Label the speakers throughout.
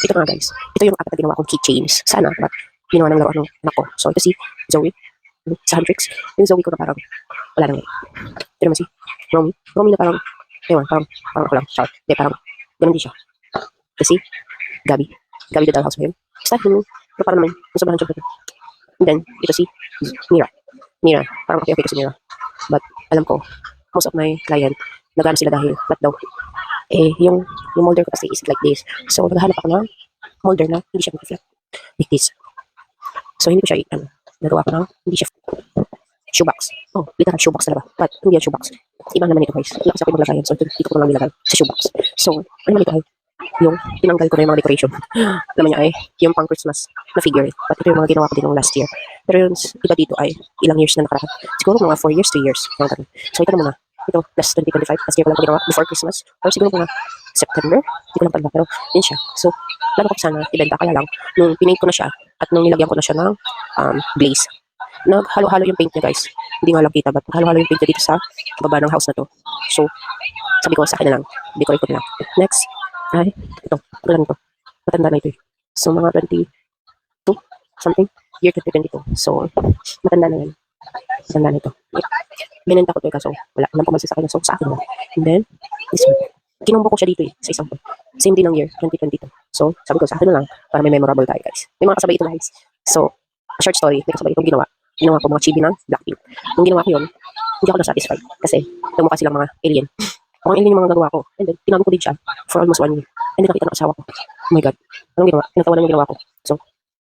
Speaker 1: ito na guys. Ito yung apat na ginawa kong keychains. Sana, but ginawa ng laruan ng anak ko. So, ito si Zoe. Sa Huntrix. Yung Zoe ko na parang, wala nang ito naman si Romy. Romy na parang, ewan, parang ako lang. Char. Hindi, parang, ganun din siya. Kasi, Gabi. Gabi the Dollhouse ba yun? Basta, yung parang naman, yung sobrang joke. And then, ito si Mira. Mira, parang okay ko si Mira. But, alam ko, most of my client, nagano sila dahil, ba't daw, yung molder ko kasi is like this. So, naghahanap ako ng molder na hindi siya mag-flat. Like this. So, hindi ko siya, nagawa ko ng hindi siya shoebox. Oh, literal shoebox talaga. But, hindi yan shoebox. Iba naman ito guys. Lakas ako maglagayan. So, dito ko lang nilagay sa shoebox. So, ano naman ito ay, yung tinanggal ko na yung mga decoration. Naman niya ay, yung pang Christmas na figure. But ito yung mga ginawa ko din ng last year. Pero yung iba dito ay, ilang years na nakaraan. Siguro mga 4 years, 3 years. So, ito na muna. Ito, last 2025. Last year ko lang ginawa before Christmas. Or siguro mga September. Hindi ko lang talaga. Pero, yun siya. So, plano ko sana ibenta. Kaya lang, nung pinaint ko na siya, at nung nilagyan ko na siya ng glaze, naghalo-halo yung paint niya guys. Hindi nga lang kita, but naghalo-halo yung paint niya dito sa baba ng house na to. So, sabi ko sa akin na lang, decorate ko na lang. Next, ay, ito lang ito. Matanda na ito eh. So, mga 22, something, year 2022. So, matanda na yan. Matanda na ito. Binenta ko ito eh, kaso wala naman pumansin sa akin. So, sa akin na. And then, this one. Kinombo ko siya dito eh, sa isang same din ng year, 2022. So, sabi ko sa akin na lang, para may memorable tayo guys. May mga kasabay ito guys. So, short story, may kasabay itong ginawa. Ginawa ko mga chibi ng Blackpink. Nung ginawa ko yun, hindi ako na-satisfied. Kasi, tumukha silang mga alien. Mukhang alien yung mga nagawa ko. And then, tinago ko din siya for almost 1 year. And then, nakita ng asawa ko. Oh my God. Anong ginawa? Tinatawanan yung ginawa ko. So,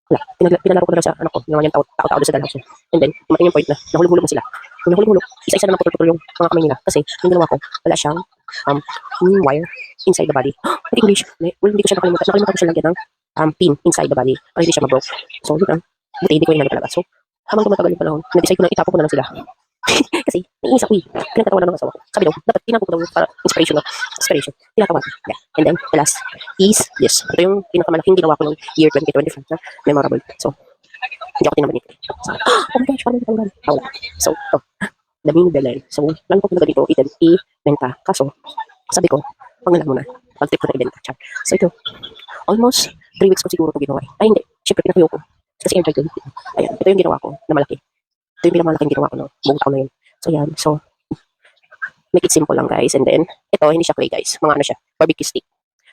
Speaker 1: wala. Pinalaro ko na lang sa anak ko. Ginawa niyang tao-tao doon sa dalhouse. And then, dumating yung point na nahulog-hulog mo sila. Nung nahulog-hulog, isa-isa na naputol-putol yung mga kamay nila. Kasi, yung ginawa ko, wala siyang wire inside the body. Hindi ko hindi ko siya nakalimutan. Nakalimutan ko siya lagyan ng pin inside the body para hindi siya mag-broke. So, yun lang. Buti, hindi ko rin talaga. So, habang tumatagal yung panahon, nag-decide ko na itapo ko na lang sila. Kasi, naiinis ako eh. Pinagtatawa na ng asawa ko. Sabi daw, dapat tinapo ko daw para inspiration. Tinatawa. Yeah. And then, the last is this. Ito yung pinakamalaking ginawa ko ng year 2025 na memorable. So, hindi ako tinaman ito. So, oh my gosh, paano ito tanggal? Wala. So, ito. The Mini Belen. So, lang ko talaga dito, i-benta. Kaso, sabi ko, pag nalang muna. Pag-trip ko na i-benta. So, ito. Almost 3 weeks ko siguro ito ginawa. Ay, hindi. Siyempre, pinakuyo ko. Kasi air dry ko. Ayan, ito yung ginawa ko na malaki. Ito yung pinakamalaking ginawa ko no, buong taon na yun. So, yan. So, make it simple lang, guys. And then, ito, hindi siya clay, guys. Mga ano siya, barbecue stick.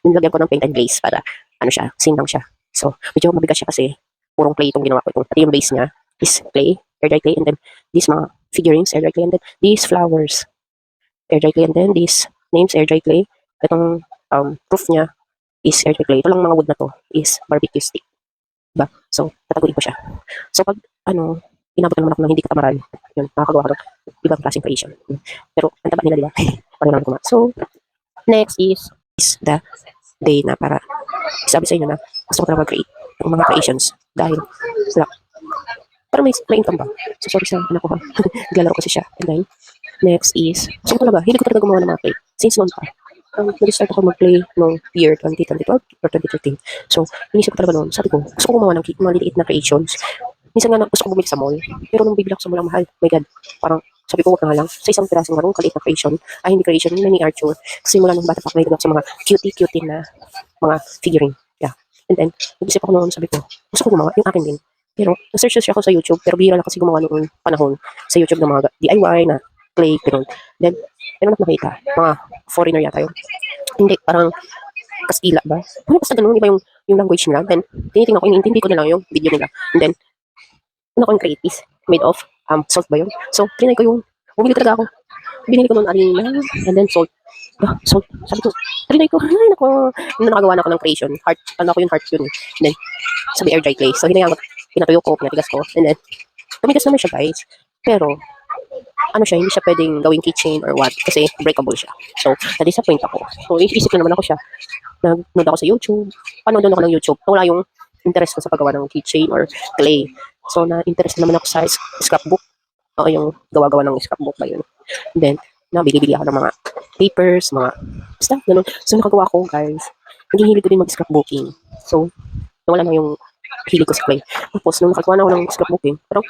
Speaker 1: Nilagyan ko ng paint and glaze para, ano siya, same lang siya. So, medyo mabigat siya kasi purong clay itong ginawa ko. Pati yung base niya is clay, air dry clay. And then, these mga figurines, air dry clay. And then, these flowers, air dry clay. And then, these names, air dry clay. Itong proof niya is air dry clay. Ito lang mga wood na to is barbecue stick. Diba? So, tataguin ko siya. So, pag, inabot naman ako ng hindi katamaran. Yun, nakakagawa ko ng ibang klaseng creation. Pero, ang taba nila, di ba? Paano naman kuma. So, next is the day na para sabi sa inyo na gusto ko na mag-create ng mga creations. Dahil, wala. Parang may income ba? So, sorry sa anak ko ha. Naglalaro kasi siya. And then, next is, so talaga, hindi ko talaga gumawa ng mga play. Since noon pa. Nag-start ako mag-play noong year 2012 or 2013. So, inisip ko talaga noon, sabi ko, gusto ko gumawa ng mga liliit na creations. Minsan nga gusto ko bumili sa mall, pero nung bibili ako sa mall ang mahal, my God, parang sabi ko, wag na nga lang, sa isang pirasong marong kaliit na creation, hindi creation, mini Arthur, kasi mula nung bata pa, may ako sa mga cutie-cutie na mga figurine. Yeah. And then, nag-isip ako noon, sabi ko, gusto ko gumawa, yung akin din. Pero, na-search ako sa YouTube, pero bihira lang kasi gumawa noong panahon sa YouTube ng mga DIY na clay, pero then, meron ako nakita, mga foreigner yata yun. Hindi, parang Kastila ba? Ano basta ganun, iba yung language nila. Then, tinitingnan ko, inintindi ko na lang yung video nila. And then, ano ko yung create is made of salt ba yun? So, trinay ko yung, bumili talaga ako. Binili ko noon arena, and then salt. Salt. Sabi ko, trinay ko, ay nako, nakagawa na ako ng creation. Heart, ano ko yung heart yun. And then, sabi air dry clay. So, hinayang ko, pinatuyo ko, pinatigas ko. And then, tumigas naman siya guys. Pero, ano siya, hindi siya pwedeng gawing keychain or what kasi breakable siya. So, na-disappoint ako. So, isip ko naman ako siya. Nag-nood ako sa YouTube. Panood ako ng YouTube. Wala yung interest ko sa paggawa ng keychain or clay. So, na-interest naman ako sa scrapbook. O yung gawa-gawa ng scrapbook ba yun. And then, bili-bili ako ng mga papers, mga stuff, ganun. So, nakagawa ko, guys. Naghihilig ko din mag-scrapbooking. So, nawala na yung hilig ko sa clay. Tapos, nung nakagawa na ako ng scrapbooking, parang,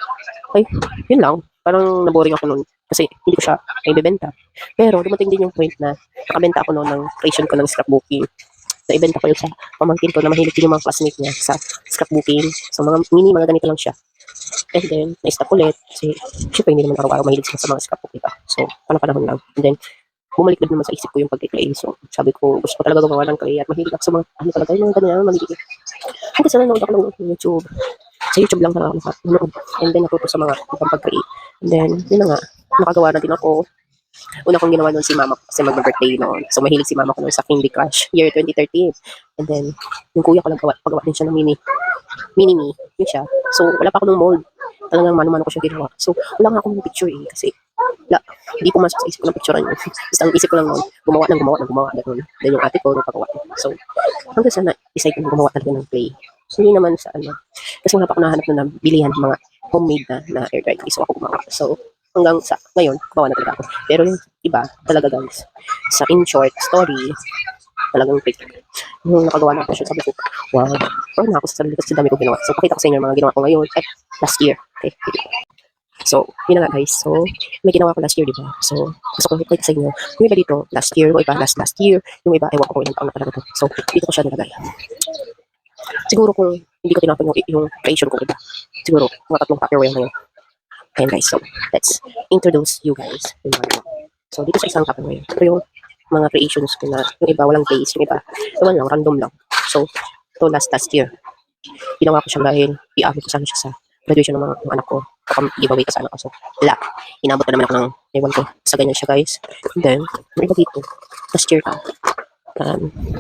Speaker 1: ay, yun lang. Parang naboring ako nun. Kasi, hindi ko siya ibebenta. Pero, dumating din yung point na nakabenta ako noon ng creation ko ng scrapbooking. na-ibenta ko yun sa pamangkin ko na mahilig din yung mga classmate niya sa scrapbooking. So, mga ganito lang siya. And then, na-stop ulit. Kasi, syempre, hindi naman araw-araw mahilig sila sa mga scrapbook, diba? So, panahon lang. And then, bumalik din naman sa isip ko yung pag-clay. So, sabi ko, gusto ko talaga gumawa ng clay at mahilig ako sa mga, ano talaga, yung mga ganyan, mahilig. Hanggang sa nanood ako ng YouTube. Sa YouTube lang talaga ako nanood. And then, natuto sa mga ibang pag-create. And then, yun na nga, nakagawa na din ako. Una kong ginawa noon si mama ko kasi mag-birthday noon. So, mahilig si mama ko noon sa Candy Crush, year 2013. And then, yung kuya ko lang pagawa din siya ng mini-me, yun siya. So, wala pa ako ng mold. Talagang mano-mano ko siya ginawa. So, wala nga akong picture kasi hindi ko masok sa isip ko ng picturean yun. Basta ang isip ko lang noon, gumawa. Ganun. Then yung ate ko, nagpagawa. So, hanggang sa na-decide ko gumawa talaga ng clay. Hindi naman sa kasi wala pa ako nahanap na bilihan mga homemade na air dry clay. So, ako gumawa. So, hanggang sa ngayon, gumawa na talaga ako. Pero yung iba, talaga guys, sa in short story, talagang fake. Yung nakagawa na ako siya, sabi ko, wow, proud na ako sa sarili kasi dami ko ginawa. So, pakita ko sa inyo yung mga ginawa ko ngayon at last year. Okay. So, yun na nga guys. So, may ginawa ko last year, di ba? So, gusto ko i-click sa inyo. Yung iba dito, last year. Yung iba, last year. Yung iba, ewan ko kung ilang taon na talaga to. So, dito ko siya nilagay. Siguro kung hindi ko tinapon yung creation ko, diba? Siguro, mga 3 Tupperware na yun. Ayan guys, so, let's introduce you guys. So, dito sa isang Tupperware, ito yung mga creations ko na, yung iba walang place, yung iba, ewan lang, random lang. So, ito last year. Ginawa ko siya dahil i-upload ko sana siya sa graduation ng mga anak ko. Giveaway ka sana ako. So, wala. Inabot na naman ako ng ewan ko. Sa ganyan siya guys. And then, may iba dito. Last year ka.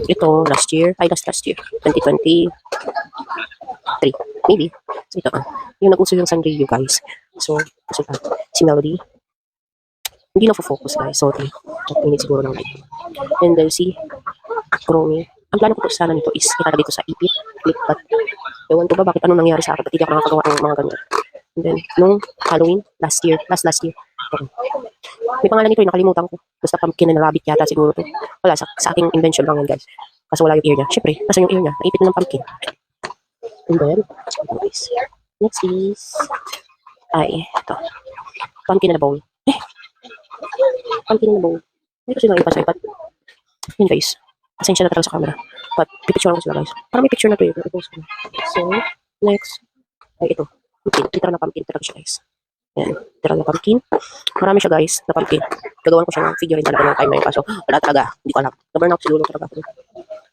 Speaker 1: Ito, last year. Last year. 2023. Maybe. So, ito. Yung nag-uso yung Sanrio guys. So, si Melody. Hindi na focus guys. Sorry. 2 minutes siguro lang dito. And then, si Romy. Ang plano ko sana nito is itatag dito sa ipit. Clip but ewan ko ba bakit anong nangyari sa akin. Ba't hindi ako nakakagawa ng mga ganyan. And then, nung Halloween, last year. Okay. May pangalan nito, nakalimutan ko. Basta pumpkin and rabbit yata siguro to. Wala, sa aking invention lang yan guys. Kasi wala yung ear niya. Siyempre, nasa yung ear niya. Naipit na ng pumpkin. And then, next is, ito. Pumpkin in a bowl. Pumpkin in a bowl. Hindi ko sila ipasay, but, yun guys. Pasensya na talaga sa camera. But, pipicture ko sila guys. Parang may picture na to eh. So, next. Ito. Pumpkin. Literal na pumpkin. Talaga siya guys. Yan. Literal na pumpkin. Marami siya guys na pumpkin. Gagawan ko siya ng video rin talaga ng time na yun. Kaso, wala talaga. Hindi ko alam. Na-burn out siguro talaga ako.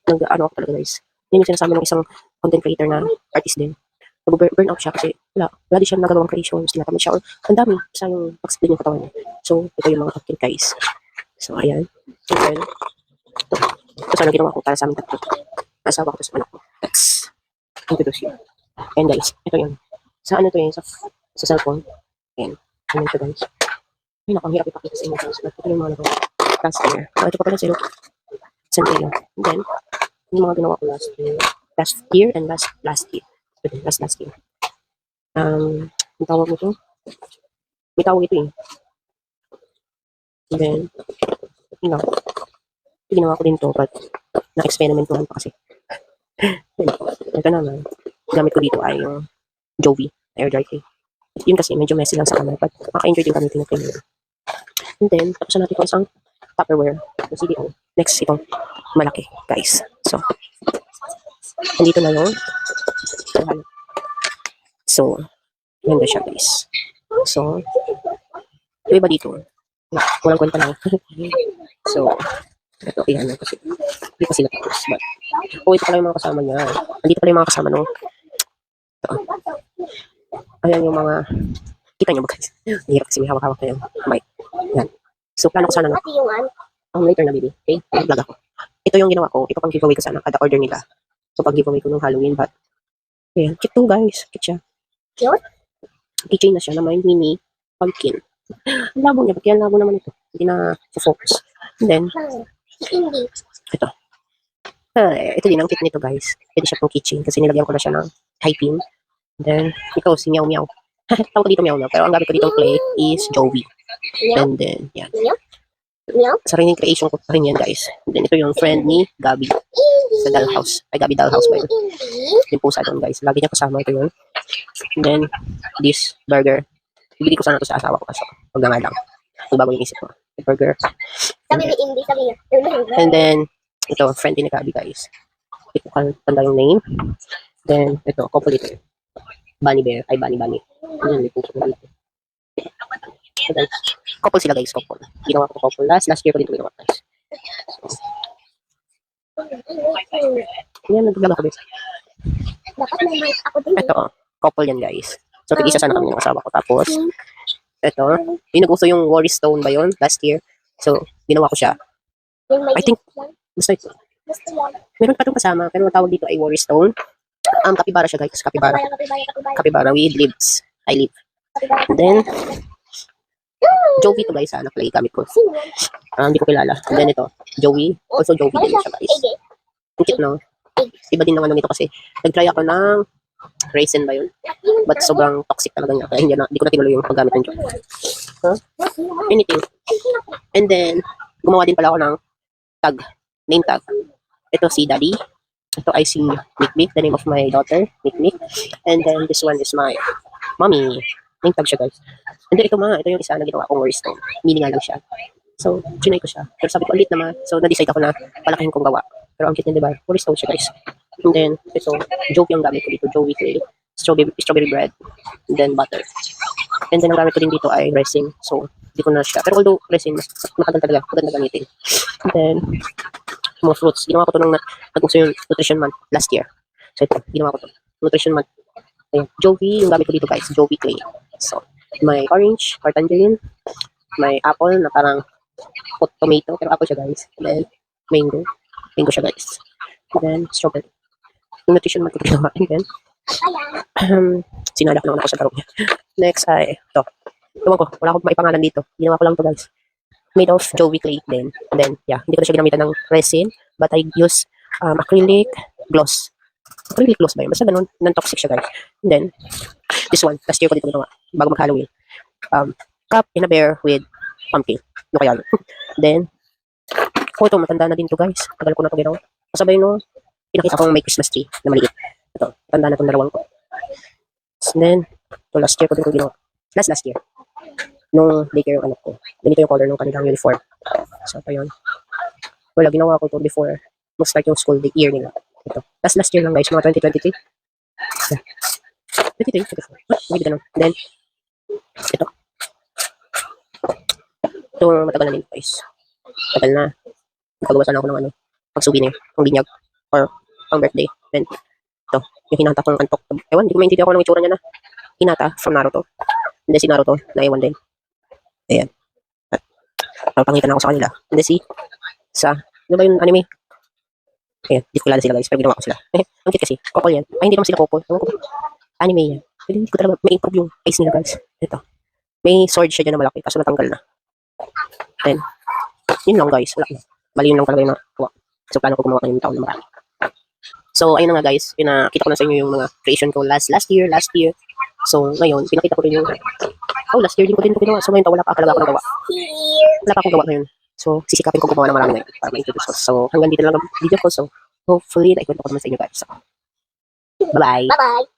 Speaker 1: Nag-ano ako talaga guys. Yun yung sinasabi ng isang content creator na artist din. Nag-burn out siya kasi wala di siya nagagawang creations. Tinatamad siya. Ang dami. Isa yung pag-split yung katawan niya. So, ito yung mga pumpkin guys. So, ayan. And then, ito sana ginawa ko para sa amin tatlo. Asawa ko to sa anak ko. Let's introduce you. And guys, ito yun. Sa ano to yun? Sa cellphone. Ayan. Ayan ito guys. Ay, nakahirap ipakita sa inyo guys. Ito yung mga nagawa. Last year. Ito pa pala sila. Santayo. And then, yung mga ginawa ko last year. And last year. Ito, last year. Ang tawag mo to? May tawag ito eh. And then, yun lang. Ginawa ko din to, but na-experimentuhan pa kasi. Ito naman, gamit ko dito ay yung Jovi air dry clay. Yun kasi medyo messy lang sa camera, but maka-enjoy din kami tinatay. And then, tapos natin ko isang Tupperware ng CDO. Next, itong malaki, guys. So, nandito na yung so, ganda siya, guys. So, yung iba dito, walang kwenta lang. So, ito, iyan lang kasi. Hindi pa sila tapos. But, ito pala yung mga kasama niya. Andito pala yung mga kasama nung ito. Ayan yung mga, kita niyo ba guys? Hirap kasi may hawak-hawak na yung mic. Yan. So, plano ko sana na. Later na, baby. Okay? Vlog ako. Ito yung ginawa ko. Ito pang giveaway ko sana kada order nila. So, pag giveaway ko nung Halloween. But, ayan. Cute to guys. Cute siya. Cute? Keychain na siya na may mini pumpkin. Ang labo niya. Ba't kaya labo naman ito? Hindi na focus. And then, ito. Ito din ang cute nito guys. Pwede siya pang keychain kasi nilagyan ko na siya ng high pin. And then, ito si Meow Meow. Tawag ko dito Meow Meow. Pero ang gamit ko ditong clay is Jovi. And then, yan. Sariling creation ko pa rin yan guys. And then, ito yung friend ni Gabi. Sa Dollhouse. Ay, Gabi Dollhouse ba yun? Yung pusa doon guys. Lagi niya kasama ito yun. And then, this burger. Bibili ko sana ito sa asawa ko. Kaso, huwag na nga lang. Bago yung isip ko. Burger. And then, ito, friend din ni Gabi guys. Ito kan tanda yung name. Then, ito, couple ito. Bunny Bear. Ay, Bunny. Ayan, may puso na malaki. So, guys, couple sila guys, couple. Ginawa ko couple. Last year ko dito ginawa guys. Ayan, nagbablog ako guys. Ito, couple yan guys. So, tig-isa sana kami ng asawa ko. Tapos, ito, yung nag-uso yung Worry Stone ba yun last year? So, ginawa ko siya. I think, basta ito. Meron pa itong kasama, pero ang tawag dito ay Worry Stone. Capybara siya guys, capybara. Capybara with leaves. I leaf. And then, Joey to guys, nakalagay gamit ko. Hindi ko kilala. And then ito, Joey. Also Joey din siya guys. Ang cute no? Iba din ng ano nito kasi nag-try ako ng raisin ba yun? But sobrang toxic talaga niya. Kaya hindi ko na tinuloy yung paggamit ng Joey. Huh? Anything. And then, gumawa din pala ako ng tag. Name tag. Ito si Daddy. Ito ay si Nick, the name of my daughter, Nick. And then this one is my mommy. Name tag siya guys. And then ito yung isa na ginawa kong Worry Stone. Mini nga lang siya. So, trinay ko siya. Pero sabi ko, ulit naman. So, na-decide ako na palakihin kong gawa. Pero ang cute niya, diba? Worry Stone siya guys. And then, ito, Joey yung gamit ko dito. Joey clay. Strawberry bread. And then butter. And then ang gamit ko din dito ay resin. So, hindi ko na siya. Pero although resin, matagal talaga. Maganda gamitin. And then, mga fruits. Ginawa ko to nung nag-uso yung nutrition month last year. So ito, ginawa ko to. Nutrition month. Ayan. Joey, yung gamit ko dito guys. Joey clay. So, may orange, or tangerine. May apple na parang tomato. Pero apple siya guys. And then, mango. Mango siya guys. And then, strawberry. Yung nutrition month ko ginawa. And then, sinala ko naman ako sa tarong niya. Next ay, ito. Tuwan ko, wala akong maipangalan dito. Ginawa ko lang to guys. Made of Joey clay din. And then, yeah, hindi ko na siya ginamitan ng resin, but I use acrylic gloss. Acrylic gloss ba yun? Basta ganun, non-toxic siya guys. And then, this one, last year ko dito ginawa, bago mag-Halloween. Cup in a bear with pumpkin. Ano kaya yun? Then, ito, matanda na din to guys. Tagal ko na ito ginawa. Kasabay no, pinakita kong may Christmas tree na maliit. Ito, tanda na itong dalawang ko. And then, ito, last year ko dito ginawa. Last year. Nung daycare yung anak ko. Ganito yung color ng kanilang uniform. So, ito yun. Wala, ginawa ko ito before mag-start yung school year nila. Ito. Last year lang guys, mga 2023. Yeah. 23, 24. Hindi ganun. Then, ito. Ito, matagal na din guys. Matagal na. Nagagawa sana ako ng ano, pag-souvenir, ng binyag, or pang birthday. Then, ito, yung hinata kong antok. Ewan, hindi ko maintindihan ako ng itsura niya na. Hinata from Naruto. And then si Naruto, naiwan din. Ayan. At papangitan ako sa kanila. And then sa, ano ba yung anime? Ayan, hindi ko kilala sila guys, pero ginawa ko sila. Ang cute kasi, couple yan. Ay, hindi naman sila couple. Anime yan. Pero hindi ko talaga ma-improve yung face nila guys. Ito. May sword siya dyan na malaki, kaso natanggal na. Then, yun lang guys. Wala. Bali yun lang talaga yung nakuha. So, plano ko gumawa ng yung taon na marami. So, ayun na nga guys. Pinakita ko na sa inyo yung mga creation ko last year. So, ngayon, pinakita ko rin yung last year din ko din ito ginawa. So, ngayon, wala pa talaga ako nagawa. Wala pa akong gawa ngayon. So, sisikapin ko gumawa ng marami ngayon para ma-introduce ko. So, hanggang dito lang ang video ko. So, hopefully, naikwento ko naman sa inyo guys. So, bye-bye!
Speaker 2: Bye-bye!